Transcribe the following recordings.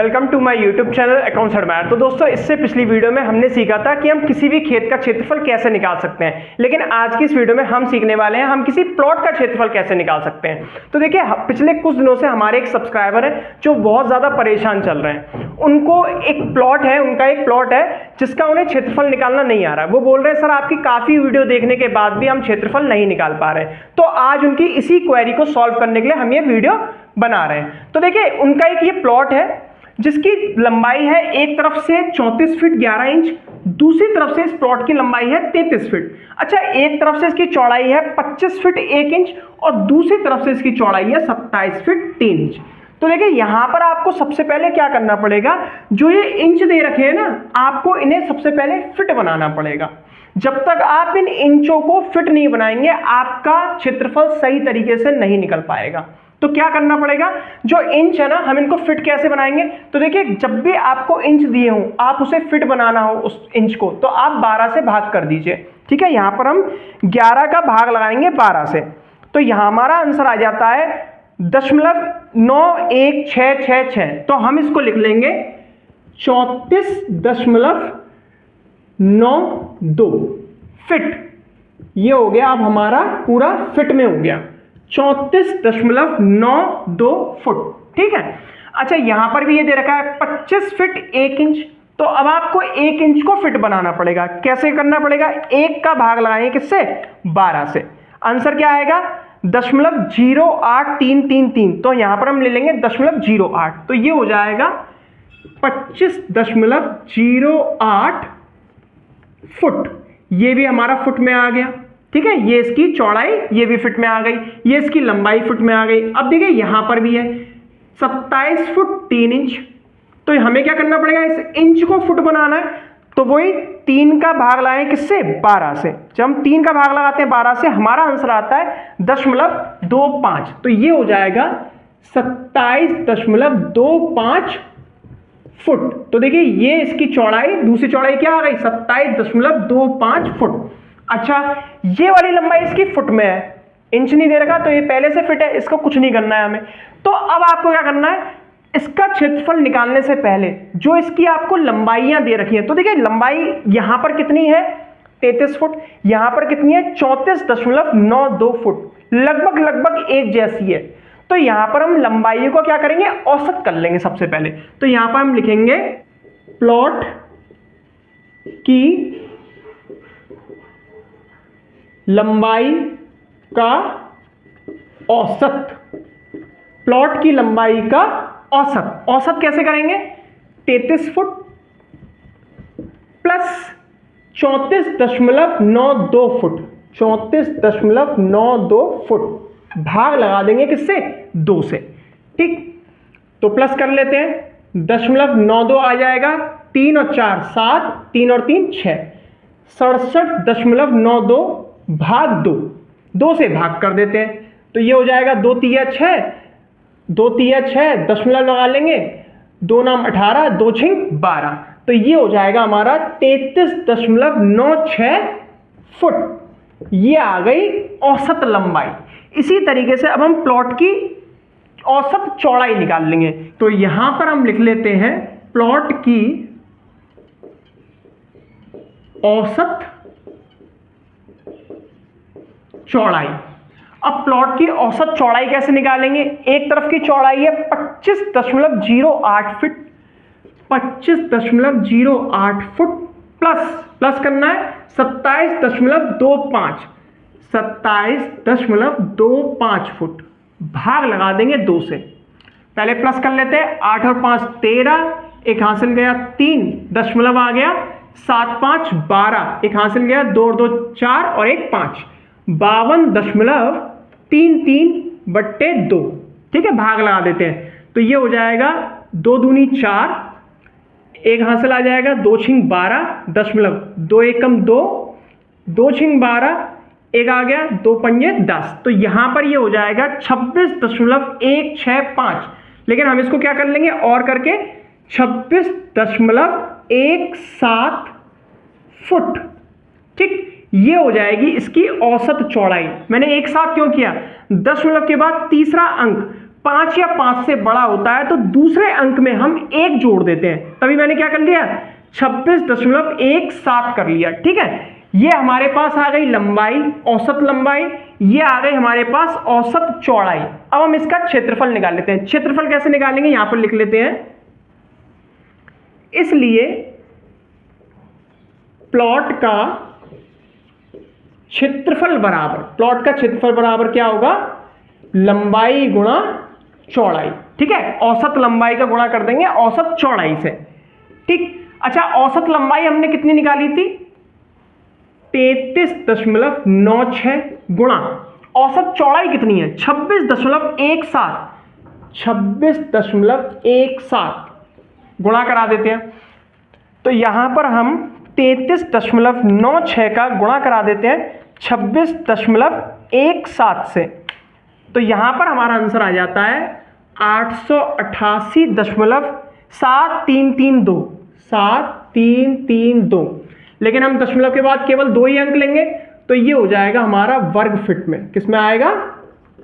Welcome to my YouTube channel accounts admire. तो दोस्तों, इससे पिछली वीडियो में हमने सीखा था कि हम किसी भी खेत का क्षेत्रफल कैसे निकाल सकते हैं, लेकिन आज की इस वीडियो में हम सीखने वाले हैं हम किसी प्लॉट का क्षेत्रफल कैसे निकाल सकते हैं। तो देखिए, पिछले कुछ दिनों से हमारे एक सब्सक्राइबर हैं जो बहुत ज़्यादा परेशान चल रहे हैं। उनको एक प्लॉट है जिसका उन्हें क्षेत्रफल निकालना नहीं आ रहा है। वो बोल रहे हैं सर, आपकी काफ़ी वीडियो देखने के बाद भी हम क्षेत्रफल नहीं निकाल पा रहे हैं। तो आज उनकी इसी क्वेरी को सॉल्व करने के लिए हम ये वीडियो बना रहे हैं। तो देखिए, उनका एक ये प्लॉट है जिसकी लंबाई है एक तरफ से 34 फीट 11 इंच, दूसरी तरफ से इस प्लॉट की लंबाई है 33 फीट। अच्छा, एक तरफ से इसकी चौड़ाई है 25 फीट 1 इंच और दूसरी तरफ से इसकी चौड़ाई है 27 फीट 3 इंच। तो देखिए, यहां पर आपको सबसे पहले क्या करना पड़ेगा, जो ये इंच दे रखे हैं ना, आपको इन्हें सबसे पहले फिट बनाना पड़ेगा। जब तक आप इन इंचों को फिट नहीं बनाएंगे, आपका क्षेत्रफल सही तरीके से नहीं निकल पाएगा। तो क्या करना पड़ेगा, जो इंच है ना, हम इनको फिट कैसे बनाएंगे। तो देखिए, जब भी आपको इंच दिए हो, आप उसे फिट बनाना हो उस इंच को, तो आप 12 से भाग कर दीजिए। ठीक है, यहां पर हम 11 का भाग लगाएंगे 12 से, तो यहां हमारा आंसर आ जाता है 0.91666। तो हम इसको लिख लेंगे 34.92 फिट। ये हो गया, अब हमारा पूरा फिट में हो गया 34.92 फुट। ठीक है। अच्छा, यहां पर भी ये दे रखा है 25 फीट 1 इंच। तो अब आपको 1 इंच को फिट बनाना पड़ेगा। कैसे करना पड़ेगा, 1 का भाग लगाएंगे किससे, 12 से। आंसर क्या आएगा, 0.08333। तो यहां पर हम ले लेंगे 0.08। तो ये हो जाएगा 25.08 फुट। ये भी हमारा फुट में आ गया। ठीक है, ये इसकी चौड़ाई, ये भी फिट में आ गई, ये इसकी लंबाई फिट में आ गई। अब देखिए, यहां पर भी है 27 फुट 3 इंच। तो हमें क्या करना पड़ेगा, इस इंच को फुट बनाना है। तो वही 3 का भाग लगाएं किससे, 12 से। जब हम 3 का भाग लगाते हैं 12 से, हमारा आंसर आता है 0.25। तो ये हो जाएगा 27.25 फुट। तो देखिए, ये इसकी चौड़ाई, दूसरी चौड़ाई क्या आ गई, 27.25 फुट। अच्छा, ये वाली लंबाई इसकी फुट में है, इंच नहीं दे रखा, तो ये पहले से फिट है, इसको कुछ नहीं करना है हमें। तो अब आपको क्या करना है, इसका क्षेत्रफल निकालने से पहले जो इसकी आपको लंबाइयां दे रखी हैं, तो देखिए लंबाई यहां पर कितनी है, 33 फुट, यहां पर कितनी है, 34.92 फुट, लगभग एक जैसी है। तो यहां पर हम लंबाई को क्या करेंगे, औसत कर लेंगे सबसे पहले। तो यहां पर हम लिखेंगे प्लॉट की लंबाई का औसत। प्लॉट की लंबाई का औसत। औसत कैसे करेंगे, 33 फुट प्लस 34.92 फुट, 34.92 फुट, भाग लगा देंगे किससे, 2 से। ठीक, तो प्लस कर लेते हैं, 0.92 आ जाएगा, 3 और 4 7, 3 और 3 6, 67.92 भाग 2 से भाग कर देते हैं। तो ये हो जाएगा 2 तिया 6, 2 तिया 6, दशमलव लगा लेंगे, 2 नाम 18, 2 छिंग 12। तो ये हो जाएगा हमारा 33.96 फुट। ये आ गई औसत लंबाई। इसी तरीके से अब हम प्लॉट की औसत चौड़ाई निकाल लेंगे। तो यहां पर हम लिख लेते हैं प्लॉट की औसत चौड़ाई। अब प्लॉट की औसत चौड़ाई कैसे निकालेंगे, एक तरफ की चौड़ाई है 25.08 फीट, 25.08 फुट प्लस करना है 27.25, 27.25 फुट, भाग लगा देंगे 2 से। पहले प्लस कर लेते हैं, 8 और 5 13, एक हासिल गया 3, दशमलव आ गया 7 5 12, एक हासिल गया 2 और 2 4 और 1 5, 52.33/2। ठीक है, भाग लगा देते हैं। तो ये हो जाएगा 2 दूनी 4, एक हासिल आ जाएगा 2 छिंग 12, दशमलव 2 एकम 2, 2 छिंग 12, एक आ गया 2 पंजे 10। तो यहां पर ये हो जाएगा 26.165। लेकिन हम इसको क्या कर लेंगे, और करके 26.17 फुट। ठीक, ये हो जाएगी इसकी औसत चौड़ाई। मैंने एक साथ क्यों किया, दशमलव के बाद तीसरा अंक 5 या 5 से बड़ा होता है तो दूसरे अंक में हम 1 जोड़ देते हैं। तभी मैंने क्या कर लिया, 26.17 कर लिया। ठीक है, ये हमारे पास आ गई लंबाई, औसत लंबाई, ये आ गई हमारे पास औसत चौड़ाई। अब हम इसका क्षेत्रफल निकाल लेते हैं। क्षेत्रफल कैसे निकालेंगे, यहां पर लिख लेते हैं। इसलिए प्लॉट का क्षेत्रफल बराबर क्या होगा, लंबाई गुणा चौड़ाई। ठीक है, औसत लंबाई का गुणा कर देंगे औसत चौड़ाई से। ठीक, अच्छा औसत लंबाई हमने कितनी निकाली थी, 33.96 गुणा औसत चौड़ाई कितनी है, 26.17 गुणा करा देते हैं। तो यहां पर हम 33.96 का गुणा करा देते हैं 26.17 से। तो यहां पर हमारा आंसर आ जाता है 888.7332। लेकिन हम दशमलव के बाद केवल 2 ही अंक लेंगे तो ये हो जाएगा हमारा वर्ग फुट में। किस में आएगा,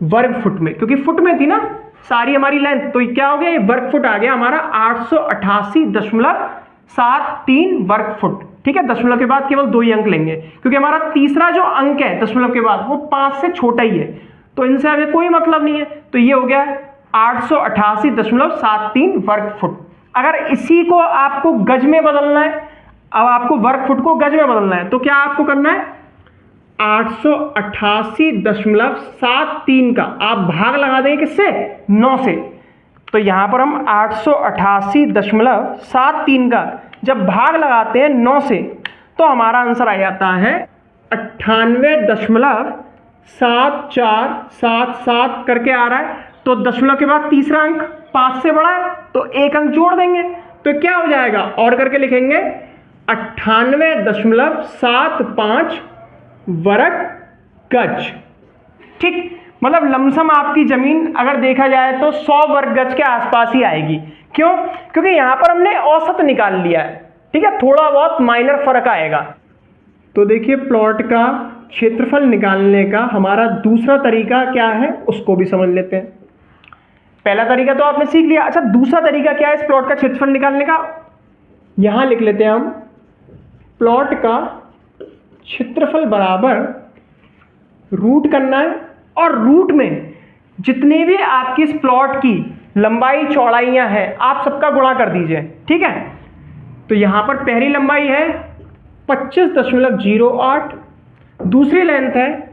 वर्ग फुट में, क्योंकि फुट में थी ना सारी हमारी लेंथ, तो क्या हो गया, ये वर्ग फुट आ गया हमारा 888.73 वर्ग फुट। ठीक है, दशमलव के बाद केवल 2 ही अंक लेंगे क्योंकि हमारा तीसरा जो अंक है दशमलव के बाद वो 5 से छोटा ही है, तो इनसे हमें कोई मतलब नहीं है। तो ये हो गया 888.73 वर्ग फुट। अगर इसी को आपको गज में बदलना है, अब आपको वर्ग फुट को गज में बदलना है तो क्या आपको करना है, 888.73 का आप भाग लगा देंगे किससे, 9 से। तो यहां पर हम 888.73 का जब भाग लगाते हैं 9 से तो हमारा आंसर आ जाता है 98.7477 करके आ रहा है। तो दशमलव के बाद तीसरा अंक 5 से बड़ा है तो 1 अंक जोड़ देंगे तो क्या हो जाएगा, और करके लिखेंगे 98.75 वर्ग गज। ठीक, मतलब लमसम आपकी जमीन अगर देखा जाए तो 100 वर्ग गज के आसपास ही आएगी। क्यों, क्योंकि यहां पर हमने औसत निकाल लिया है। ठीक है, थोड़ा बहुत माइनर फर्क आएगा। तो देखिए प्लॉट का क्षेत्रफल निकालने का हमारा दूसरा तरीका क्या है उसको भी समझ लेते हैं। पहला तरीका तो आपने सीख लिया, अच्छा दूसरा तरीका क्या है इस प्लॉट का क्षेत्रफल निकालने का, यहां लिख लेते हैं हम। प्लॉट का क्षेत्रफल बराबर रूट करना है और रूट में जितने भी आपकी इस प्लॉट की लंबाई चौड़ाइयां हैं आप सबका गुणा कर दीजिए। ठीक है, तो यहां पर पहली लंबाई है 25.08, दूसरी लेंथ है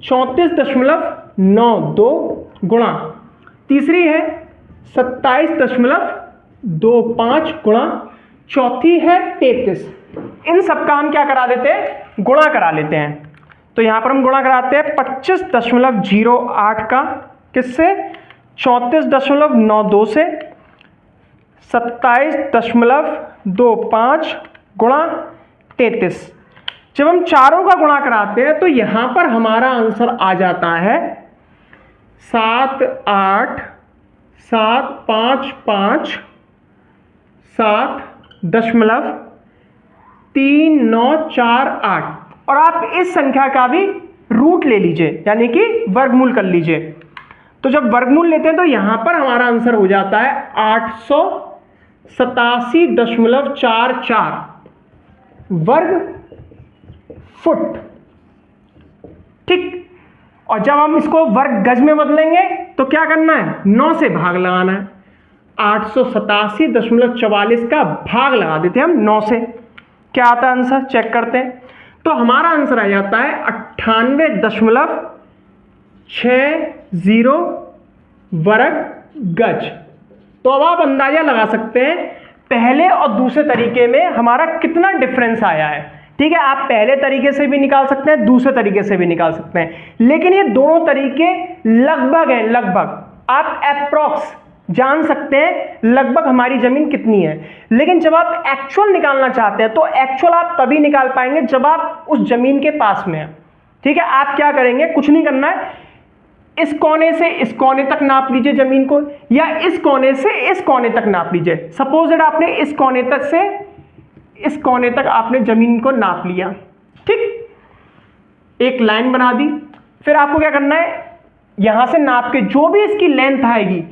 34.92 गुणा, तीसरी है 27.25 गुणा, चौथी है 33। इन सबका हम क्या करा देते हैं, गुणा करा लेते हैं। तो यहां पर हम गुणा कराते हैं 25.08 का किससे, 34.92 से, 27.25 गुणा 33। जब हम चारों का गुणा कराते हैं तो यहां पर हमारा आंसर आ जाता है 7,8,7,5,5,7.3948। और आप इस संख्या का भी रूट ले लीजिए यानी कि वर्गमूल कर लीजिए। तो जब वर्गमूल लेते हैं तो यहां पर हमारा आंसर हो जाता है 887.44 वर्ग फुट। ठीक, और जब हम इसको वर्ग गज में बदलेंगे तो क्या करना है, 9 से भाग लगाना है। 887.44 का भाग लगा देते हैं हम 9 से, क्या आता है आंसर, चेक करते हैं। तो हमारा आंसर आ जाता है 98.60 वर्ग गज। तो अब आप अंदाजा लगा सकते हैं पहले और दूसरे तरीके में हमारा कितना डिफरेंस आया है। ठीक है, आप पहले तरीके से भी निकाल सकते हैं, दूसरे तरीके से भी निकाल सकते हैं, लेकिन ये दोनों तरीके लगभग हैं, लगभग आप अप्रॉक्स जान सकते हैं लगभग हमारी जमीन कितनी है। लेकिन जब आप एक्चुअल निकालना चाहते हैं तो एक्चुअल आप तभी निकाल पाएंगे जब आप उस जमीन के पास में हैं। ठीक है, आप क्या करेंगे, कुछ नहीं करना है, इस कोने से इस कोने तक नाप लीजिए जमीन को, या इस कोने से इस कोने तक नाप लीजिए। सपोज दैट आपने इस कोने तक से इस कोने तक आपने जमीन को नाप लिया। ठीक, एक लाइन बना दी। फिर आपको क्या करना है, यहां से नाप के जो भी इसकी लेंथ आएगी,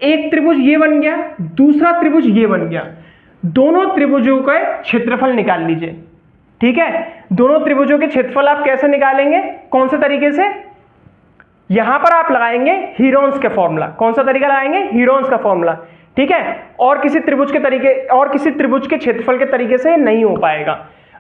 एक त्रिभुज ये बन गया, दूसरा त्रिभुज ये बन गया, दोनों त्रिभुजों का क्षेत्रफल निकाल लीजिए। ठीक है, दोनों त्रिभुजों के क्षेत्रफल आप कैसे निकालेंगे, कौन से तरीके से, यहां पर आप लगाएंगे हीरोन्स का फॉर्मूला। कौन सा तरीका लगाएंगे, हीरोन्स का फॉर्मूला। ठीक है, और किसी त्रिभुज के क्षेत्रफल के तरीके से नहीं हो पाएगा,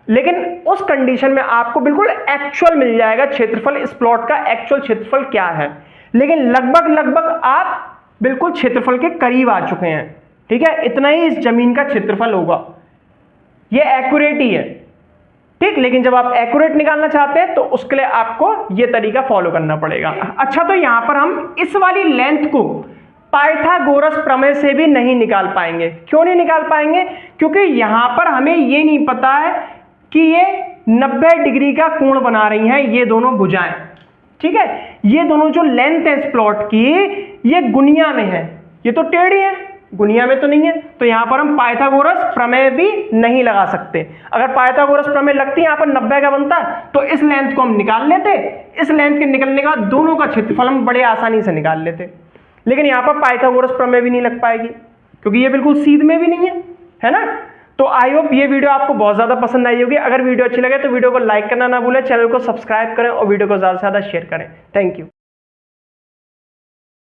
लेकिन उस कंडीशन में आपको बिल्कुल एक्चुअल मिल जाएगा क्षेत्रफल, इस प्लॉट का एक्चुअल क्षेत्रफल क्या है। लेकिन लगभग आप बिल्कुल क्षेत्रफल के करीब आ चुके हैं। ठीक है, इतना ही इस जमीन का क्षेत्रफल होगा, ये एक्यूरेट ही है। ठीक, लेकिन जब आप एक्यूरेट निकालना चाहते हैं तो उसके लिए आपको यह तरीका फॉलो करना पड़ेगा। अच्छा, तो यहां पर हम इस वाली लेंथ को पाइथागोरस प्रमेय से भी नहीं निकाल पाएंगे। क्यों नहीं निकाल पाएंगे, क्योंकि यहां पर हमें यह नहीं पता है कि ये 90 डिग्री का कोण बना रही हैं ये दोनों भुजाएं। ठीक है, ये दोनों जो लेंथ है इस प्लॉट की, ये गुनिया में है, ये तो टेढ़ी है, गुनिया में तो नहीं है। तो यहां पर हम पाइथागोरस प्रमेय भी नहीं लगा सकते। अगर पाइथागोरस प्रमेय लगती यहां पर 90 का बनता तो इस लेंथ को हम निकाल लेते, इस लेंथ के निकलने के बाद दोनों का क्षेत्रफल हम बड़े आसानी से निकाल लेते। लेकिन यहां पर पाइथागोरस प्रमेय भी नहीं लग पाएगी, क्योंकि ये बिल्कुल सीध में भी नहीं है ना। तो आई होप ये वीडियो आपको बहुत ज्यादा पसंद आई होगी। अगर वीडियो अच्छी लगे तो वीडियो को लाइक करना ना भूलें, चैनल को सब्सक्राइब करें और वीडियो को ज्यादा से ज्यादा शेयर करें। Thank you.